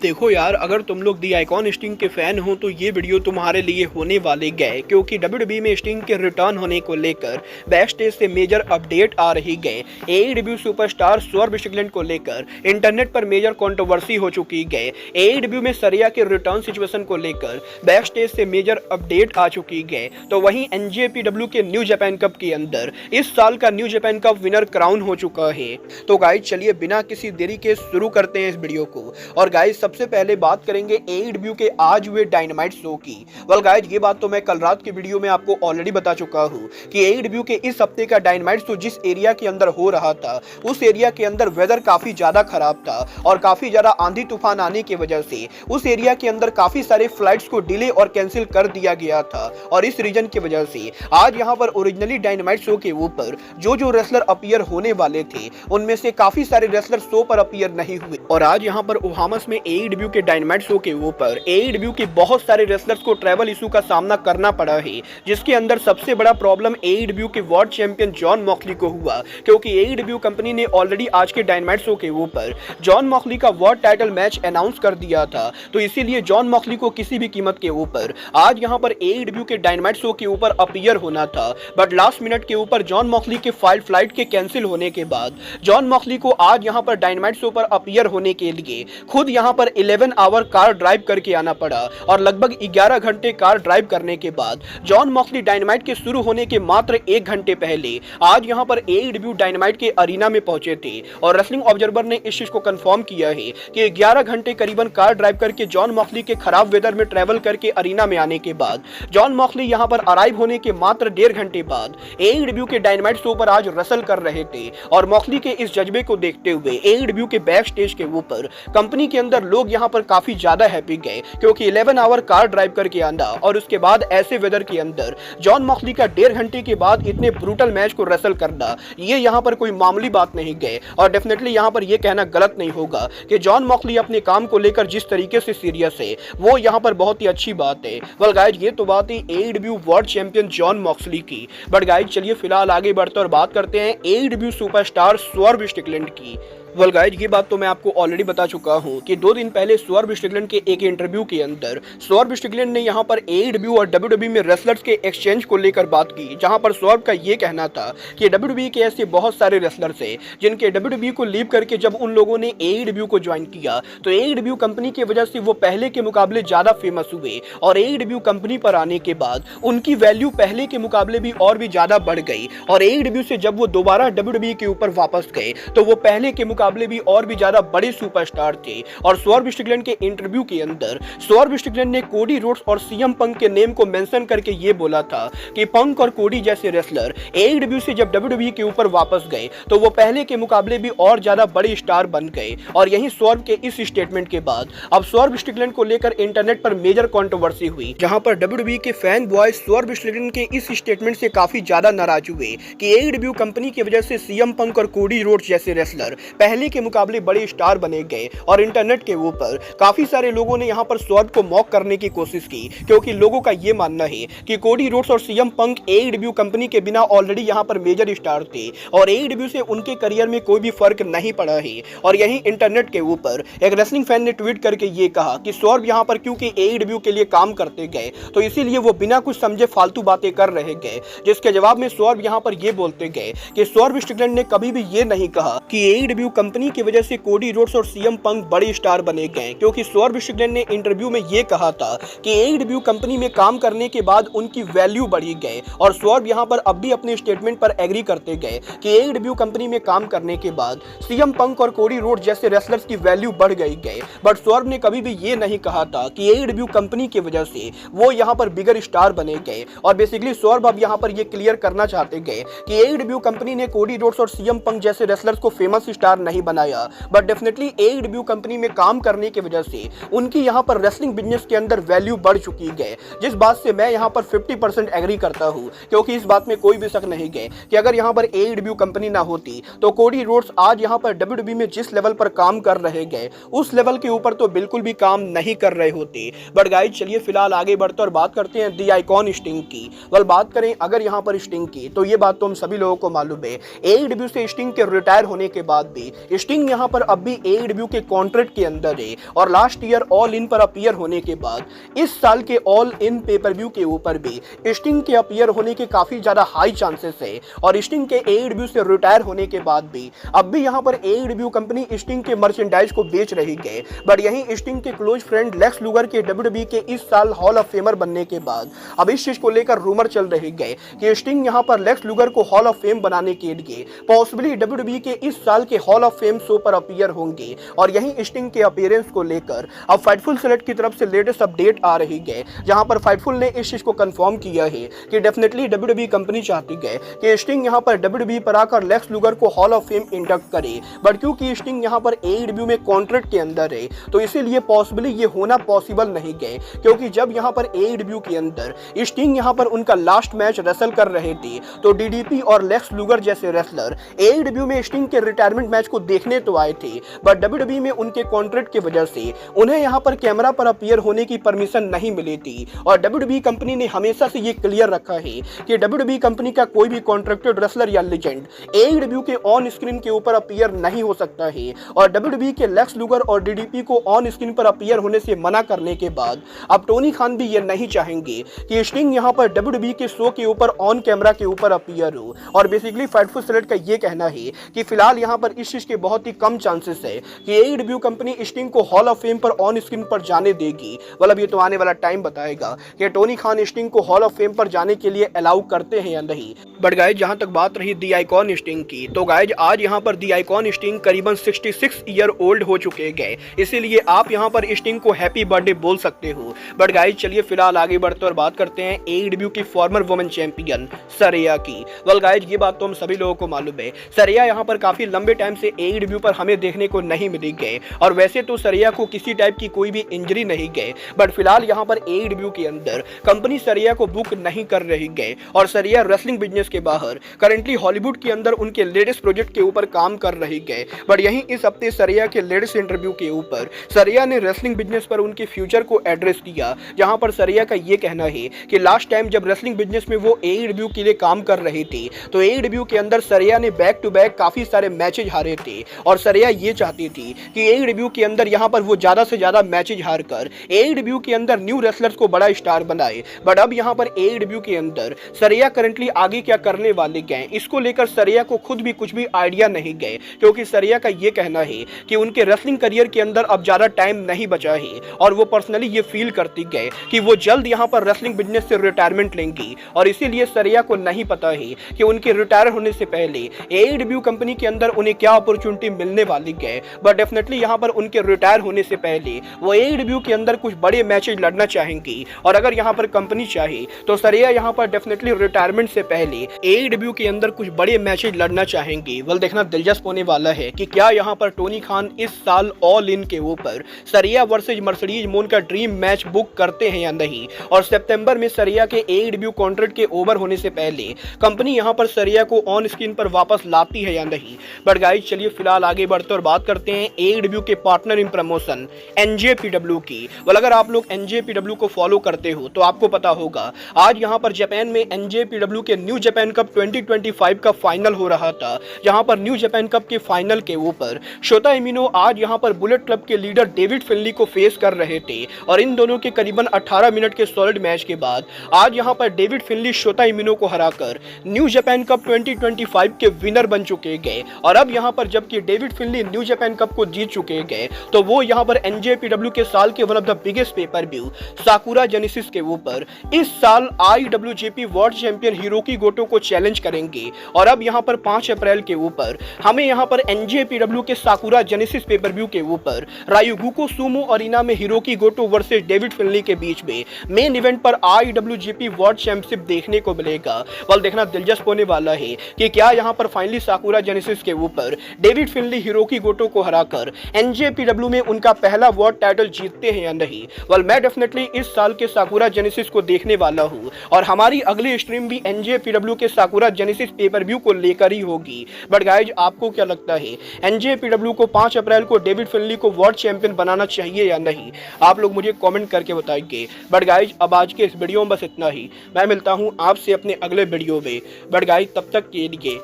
देखो यार, अगर तुम लोग दी आइकॉन स्टिंग के फैन हो तो ये वीडियो तुम्हारे लिए होने वाले गए, क्योंकि डब्ल्यूडब्ल्यूई में स्टिंग के रिटर्न होने को लेकर बैक स्टेज से मेजर अपडेट आ रही गए। एईडब्ल्यू सुपरस्टार स्वर्ग स्ट्रिकलैंड को लेकर इंटरनेट पर मेजर कंट्रोवर्सी हो चुकी गए। एईडब्ल्यू में सरिया के रिटर्न सिचुएशन को लेकर बैक स्टेज से मेजर अपडेट आ चुकी गए। तो वहीं एनजेपीडब्ल्यू के न्यू जापान कप के अंदर इस साल का new Japan cup winner crown हो चुका है। तो गाइस चलिए बिना किसी देरी के शुरू करते हैं इस वीडियो को। और गाइस सबसे पहले बात करेंगे एईडब्ल्यू के आज हुए डायनामाइट शो की। वेल गाइस ये बात तो मैं कल रात के वीडियो में आपको ऑलरेडी बता चुका हूं कि एईडब्ल्यू के इस हफ्ते का डायनामाइट शो जिस एरिया के अंदर हो रहा था उस एरिया के अंदर वेदर काफी ज्यादा खराब था और काफी ज्यादा आंधी तूफान आने की वजह से उस एरिया के अंदर काफी सारे फ्लाइट्स को डिले और कैंसिल कर दिया गया था। और इस रीजन की वजह से आज यहाँ पर ओरिजिनली डायनामाइट शो के ऊपर जो रेसलर अपीयर होने वाले थे उनमें से काफी सारे रेसलर शो पर अपीयर नहीं हुए। और आज यहाँ पर ओहामस में एईडब्ल्यू के डायनामाइट शो के ऊपर एईडब्ल्यू के बहुत सारे रेसलर्स को ट्रैवल इशू का सामना करना पड़ा है, जिसके अंदर सबसे बड़ा प्रॉब्लम एईडब्ल्यू के वर्ल्ड चैंपियन जॉन मॉक्सली को हुआ, क्योंकि एईडब्ल्यू कंपनी ने ऑलरेडी आज के डायनामाइट शो के ऊपर जॉन मॉक्सली का वर्ल्ड टाइटल मैच अनाउंस कर दिया था। तो इसीलिए जॉन मॉक्सली को किसी भी कीमत के ऊपर आज यहाँ पर एईडब्ल्यू के डायनामाइट शो के ऊपर अपीयर होना था। बट लास्ट मिनट के ऊपर जॉन मॉक्सली के फ्लाइट के कैंसिल होने के बाद जॉन मॉक्सली को आज यहाँ पर डायनामाइट शो पर अपीयर होने के लिए खुद यहाँ पर 11 आवर कार ड्राइव करके आना पड़ा। और लगभग 11 घंटे कार ड्राइव करने के बाद जॉन मॉक्सली डायनामाइट के शुरू होने के मात्र 1 घंटे पहले आज यहाँ पर एईडब्ल्यू डायनामाइट के अरीना में पहुंचे थे। और रेसलिंग ऑब्जर्वर ने इस चीज को कंफर्म किया है कि 11 घंटे करीबन कार ड्राइव करके जॉन मॉक्सली के खराब वेदर में ट्रेवल करके अरीना में आने के बाद जॉन मॉक्सली यहाँ पर अराइव होने के मात्र 1.5 घंटे बाद एईडब्ल्यू के डायनामाइट शो पर आज रेसल कर रहे थे। और मॉक्सली के इस जज्बे को देखते हुए एईडब्ल्यू के बैक स्टेज के ऊपर कंपनी के अंदर लोग यहाँ पर काफी ज्यादा हैप्पी गए, क्योंकि 11 आवर कार ड्राइव करके आना और उसके बाद ऐसे वेदर के अंदर जॉन मॉक्सली का 1.5 घंटे के बाद इतने ब्रूटल मैच को रेसल करना ये यहाँ पर कोई मामूली बात नहीं गए। और डेफिनेटली यहाँ पर ये कहना गलत नहीं होगा कि जॉन मॉक्सली अपने काम को लेकर जिस तरीके से सीरियस है वो यहाँ पर बहुत ही अच्छी बात है। वेल गाइज ये तो बात है AEW world champion John Moxley की। बट गाइज चलिए फिलहाल आगे बढ़ते और बात करते हैं एईडब्ल्यू सुपरस्टार स्वर्ग स्ट्रिकलैंड की। वेल गाइज ये बात तो मैं आपको ऑलरेडी बता चुका हूं कि 2 दिन पहले स्वर्ग स्ट्रिकलैंड के एक इंटरव्यू के अंदर स्वर्ग स्ट्रिकलैंड ने यहां पर एईडब्ल्यू और डब्ल्यूडब्ल्यूई में रेसलर्स के एक्सचेंज को लेकर बात की, जहां पर स्वर्ग का ये कहना था कि डब्ल्यूडब्ल्यूई के ऐसे बहुत सारे रेसलर्स हैं जिनके डब्ल्यूडब्ल्यूई को लीव करके जब उन लोगों ने एईडब्ल्यू को ज्वाइन किया तो एईडब्ल्यू कंपनी की वजह से वो पहले के मुकाबले ज्यादा फेमस हुए। और एईडब्ल्यू कंपनी पर आने के बाद उनकी वैल्यू पहले के मुकाबले भी और भी ज्यादा बढ़ गई। और एईडब्ल्यू से जब वो दोबारा डब्ल्यूडब्ल्यूई के ऊपर वापस गए तो वो पहले के मुकाबले भी और भी ज्यादा बड़े सुपरस्टार थे। और स्वर्ग स्ट्रिकलैंड के इंटरव्यू के अंदर स्वर्ग स्ट्रिकलैंड ने कोडी रोड्स और सीएम पंक के नेम को मेंशन करके ये बोला था कि पंक और कोडी जैसे रेसलर एईडब्ल्यू से जब डब्ल्यूडब्ल्यूई के ऊपर वापस गए तो वो पहले के मुकाबले भी और ज्यादा बड़े स्टार बन गए। और यही स्वर्ग के इस स्टेटमेंट के बाद अब स्वर्ग स्ट्रिकलैंड को लेकर इंटरनेट पर मेजर कंट्रोवर्सी हुई, जहां पर डब्ल्यूडब्ल्यूई के फैन बॉय स्वर्ग स्ट्रिकलैंड के इस स्टेटमेंट से काफी ज्यादा नाराज हुए कि एईडब्ल्यू कंपनी की वजह से सीएम पंक और कोडी रोड्स जैसे रेसलर पहले के मुकाबले बड़े स्टार बने गए। और इंटरनेट के ऊपर काफी सारे लोगों ने यहां पर स्वर्ग को मॉक करने की कोशिश की, क्योंकि लोगों का यह मानना है कि कोडी रोड्स और सीएम पंक एईडब्ल्यू कंपनी के बिना ऑलरेडी यहां पर मेजर स्टार थे और एईडब्ल्यू से उनके करियर में कोई भी फर्क नहीं पड़ा है। और यही इंटरनेट के ऊपर एक रेसलिंग फैन ने ट्वीट करके ये कहा कि स्वर्ग यहां पर क्योंकि एईडब्ल्यू के लिए काम करते गए तो इसीलिए वो बिना कुछ समझे फालतू बातें कर रहे गए, जिसके जवाब में स्वर्ग यहां पर ये बोलते गए कि स्वर्ग स्ट्रिकलैंड ने कभी भी ये नहीं कहा कि एईडब्ल्यू कंपनी की वजह से कोडी रोड्स और सीएम पंक बड़े स्टार बने गए, क्योंकि स्वर्ग स्ट्रिकलैंड ने इंटरव्यू में ये कहा था कि एईडब्ल्यू कंपनी में काम करने के बाद उनकी वैल्यू बढ़ी गए। और स्वर्ग यहां पर अब भी अपने स्टेटमेंट पर एग्री करते गए कि एईडब्ल्यू कंपनी में काम करने के बाद सीएम पंक और कोडी रोड्स जैसे रेसलर्स की वैल्यू बढ़ गए। बट स्वर्ग ने कभी भी ये नहीं कहा था कि एईडब्ल्यू कंपनी की वजह से वो यहां पर बिगर स्टार बने गए। और बेसिकली स्वर्ग अब यहां पर ये क्लियर करना चाहते गए कि एईडब्ल्यू कंपनी ने कोडी रोड्स और सीएम पंक जैसे रेसलर्स को फेमस स्टार नहीं बनाया, बट डेफिनेटली एईडब्ल्यू कंपनी में काम करने की वजह से उनकी यहां पर रेसलिंग बिजनेस के अंदर वैल्यू बढ़ चुकी है, जिस बात से मैं यहां पर 50% एग्री करता हूं, क्योंकि इस बात में कोई भी शक नहीं है कि अगर यहां पर एईडब्ल्यू कंपनी ना होती तो कोडी रोड्स आज यहां पर डब्ल्यूडब्ल्यूई में जिस लेवल पर काम कर रहे गए उस लेवल के ऊपर तो बिल्कुल भी काम नहीं कर रहे होते। बट गाइस चलिए फिलहाल आगे बढ़ते और बात करते हैं दी आइकॉन स्टिंग की। वेल बात करें अगर यहां पर स्टिंग की तो ये बात तो हम सभी लोगों को मालूम है, एईडब्ल्यू से स्टिंग के रिटायर होने के बाद भी स्टिंग यहाँ पर अब भी AEW के कॉन्ट्रैक्ट के अंदर है और लास्ट ईयर ऑल इन पर अपीयर होने के बाद इस साल के ऑल इन पेपर व्यू के ऊपर भी स्टिंग के अपीयर होने के काफी ज्यादा हाई चांसेस है और स्टिंग के AEW से रिटायर होने के बाद भी अब भी यहाँ पर AEW कंपनी स्टिंग के मर्चेंडाइज को बेच रही है। बट यहीं स्टिंग के क्लोज फ्रेंड लेक्स लूगर के WWE के इस साल हॉल ऑफ फेमर बनने के बाद अब इस चीज को लेकर रूमर चल रही है कि स्टिंग यहाँ पर लेक्स लूगर को हॉल ऑफ फेम बनाने के लिए पॉसिबली WWE के इस साल के हॉल ऑफ फेम शो पर अपीयर होंगे और यहीं स्टिंग के अपीयरेंस को लेकर अब फाइटफुल सेलेक्ट की तरफ से लेटेस्ट अपडेट आ रही है, जहां पर फाइटफुल ने इस चीज को कंफर्म किया है कि डेफिनेटली WWE कंपनी चाहती है कि स्टिंग यहां पर WWE पर आकर लेक्स लूगर को हॉल ऑफ फेम इंडक्ट करे। बट क्योंकि स्टिंग यहां पर AEW में कॉन्ट्रैक्ट के अंदर है तो इसीलिए पॉसिबली ये होना पॉसिबल नहीं है, क्योंकि जब यहां पर AEW के अंदर स्टिंग यहां पर उनका लास्ट मैच रेसल कर रहे थे तो DDP और लेक्स लूगर जैसे रेसलर AEW में स्टिंग के रिटायरमेंट मैच को देखने तो आए थे, बट WWE में उनके कॉन्ट्रैक्ट की वजह से उन्हें यहां पर कैमरा पर अपीयर होने की परमिशन नहीं मिली थी। और WWE कंपनी ने हमेशा से ये क्लियर रखा है कि WWE कंपनी का कोई भी कॉन्ट्रैक्टेड रेसलर या लेजेंड AEW के ऑन स्क्रीन के ऊपर अपीयर नहीं हो सकता है और WWE के लेक्स लूगर और DDP को ऑन स्क्रीन पर अपीयर होने से मना करने के बाद अब टोनी खान भी ये नहीं चाहेंगे कि स्टिंग यहां पर WWE के शो के ऊपर ऑन कैमरा के ऊपर अपीयर हो। और बेसिकली फाइटफुल सेलेक्ट का ये कहना है कि फिलहाल यहां पर इस चीज के बहुत ही कम चांसेस है कि AEW कंपनी स्टिंग को हॉल ऑफ फेम पर ऑन स्क्रीन पर जाने देगी। मतलब ये तो आने वाला टाइम बताएगा कि टोनी खान स्टिंग को हॉल ऑफ फेम पर जाने के लिए अलाउ करते हैं या नहीं। बट गाइज जहां तक बात रही दी आइकॉन स्टिंग की, तो गाइज आज यहां पर दी आइकॉन स्टिंग करीबन 66 ईयर ओल्ड हो चुके गए, इसीलिए आप यहां पर स्टिंग को हैप्पी बर्थडे बोल सकते हो। बट गाइज चलिए फिलहाल आगे बढ़ते और बात करते हैं AEW की फॉर्मर वुमेन चैंपियन सरिया की। वेल गाइज ये बात तो हम सभी लोगों को मालूम है, सरिया यहां पर काफी लंबे टाइम से AEW पर हमें देखने को नहीं मिली गए और वैसे तो सरिया को किसी टाइप की कोई भी इंजरी नहीं गए, बट फिलहाल यहां पर AEW के अंदर कंपनी सरिया को बुक नहीं कर रही गए और सरिया रेसलिंग बिजनेस के बाहर करंटली हॉलीवुड के अंदर उनके लेटेस्ट प्रोजेक्ट के ऊपर काम कर रही गए। बट यहीं इस हफ्ते सरिया के लेटेस्ट इंटरव्यू के ऊपर सरिया ने रेसलिंग बिजनेस पर उनके फ्यूचर को एड्रेस किया, जहां पर सरिया का ये कहना है कि लास्ट टाइम जब रेसलिंग बिजनेस में वो AEW के लिए काम कर रही थी तो AEW के अंदर सरिया ने बैक टू बैक काफी सारे मैचेज हारे थे और सरिया ये चाहती थी कि AEW के अंदर यहां पर वो ज्यादा से ज्यादा मैचेज हार कर AEW के अंदर न्यू रेसलर्स को बड़ा स्टार बनाए। बट अब यहां पर AEW के अंदर सरिया करंटली आगे क्या करने वाले गए इसको लेकर सरिया को खुद भी कुछ भी आइडिया नहीं गए, क्योंकि सरिया का ये कहना है कि उनके रेसलिंग करियर के अंदर अब ज्यादा टाइम नहीं बचा है और वो पर्सनली ये फील करती गए कि वो जल्द यहां पर रेसलिंग बिजनेस से रिटायरमेंट लेंगी और इसीलिए सरिया को नहीं पता है कि उनके रिटायर होने से पहले AEW कंपनी के अंदर उन्हें क्या अपॉर्चुनिटी मिलने वाली है। बट डेफिनेटली यहां पर उनके रिटायर होने से पहले वो AEW के अंदर कुछ बड़े मैचेज लड़ना चाहेंगी और अगर यहां पर कंपनी चाहे तो सरिया यहां पर डेफिनेटली रिटायरमेंट से पहले AEW के अंदर कुछ बड़े मैचेज लड़ना चाहेंगी। वेल देखना दिलचस्प होने वाला है कि क्या यहां पर टोनी खान इस साल ऑल इन के ऊपर सरिया वर्सेज मर्सिडीज मून का ड्रीम मैच बुक करते हैं या नहीं और सितंबर में सरिया के AEW कॉन्ट्रैक्ट के ओवर होने से पहले कंपनी यहां पर सरिया को ऑन स्क्रीन पर वापस लाती है या नहीं। बट गाइस चलिए फिलहाल आगे बढ़ते और बात करते हैं AEW के पार्टनर इन प्रमोशन NJPW की। वेल अगर आप लोग NJPW को फॉलो करते हो तो आपको पता होगा आज यहां पर जापान में NJPW के न्यू जापान कप 2025 का फाइनल हो रहा था, जहां पर न्यू जापान कप के फाइनल के ऊपर शोता इमिनो आज यहां पर बुलेट क्लब के लीडर डेविड फिनली को फेस कर रहे थे और इन दोनों के करीबन 18 मिनट के सॉलिड मैच के बाद आज यहां पर डेविड फिनली शोता इमिनो को हराकर न्यू जापान कप 2025 के विनर बन चुके गए। और अब यहां पर जबकि डेविड फिनली न्यू जापान कप को जीत चुके गए तो वो यहां पर NJPW के साल के one of the biggest pay per view साकुरा genesis के ऊपर इस साल IWGP वर्ल्ड चैंपियन हिरोकी गोटो को चैलेंज करेंगे। और अब यहां पर 5 अप्रैल के ऊपर हमें यहां पर NJPW के साकुरा जेनेसिस पेपर व्यू के ऊपर रायुगुको सुमो अरीना में हिरोकी गोटो वर्सेस डेविड फिनली के बीच में मेन इवेंट पर IWGP वर्ल्ड चैंपियनशिप देखने को मिलेगा। वाल देखना दिलचस्प होने वाला है कि क्या यहां पर फाइनली साकुरा जेनेसिस के ऊपर डेविड फिनली हिरोकी गोटो को हराकर NJPW में उनका पहला वर्ल्ड टाइटल जीतते हैं या नहीं। वाल मैं डेफिनेटली इस साल के साकुरा जेनेसिस को देखने वाला हूं और हमारी अगली स्ट्रीम भी NJPW के साकुरा जेनेसिस पेपर व्यू को लेकर ही होगी। बट गाइज आपको क्या लगता है NJPW को 5 अप्रैल को डेविड फिनली को वर्ल्ड चैंपियन बनाना चाहिए या नहीं, आप लोग मुझे कमेंट करके बताइए। बट गाइज अब आज के इस वीडियो में बस इतना ही, मैं मिलता हूं आपसे अपने अगले वीडियो में। बट गाइज तब तक के लिए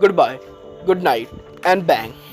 goodbye, good night and bang.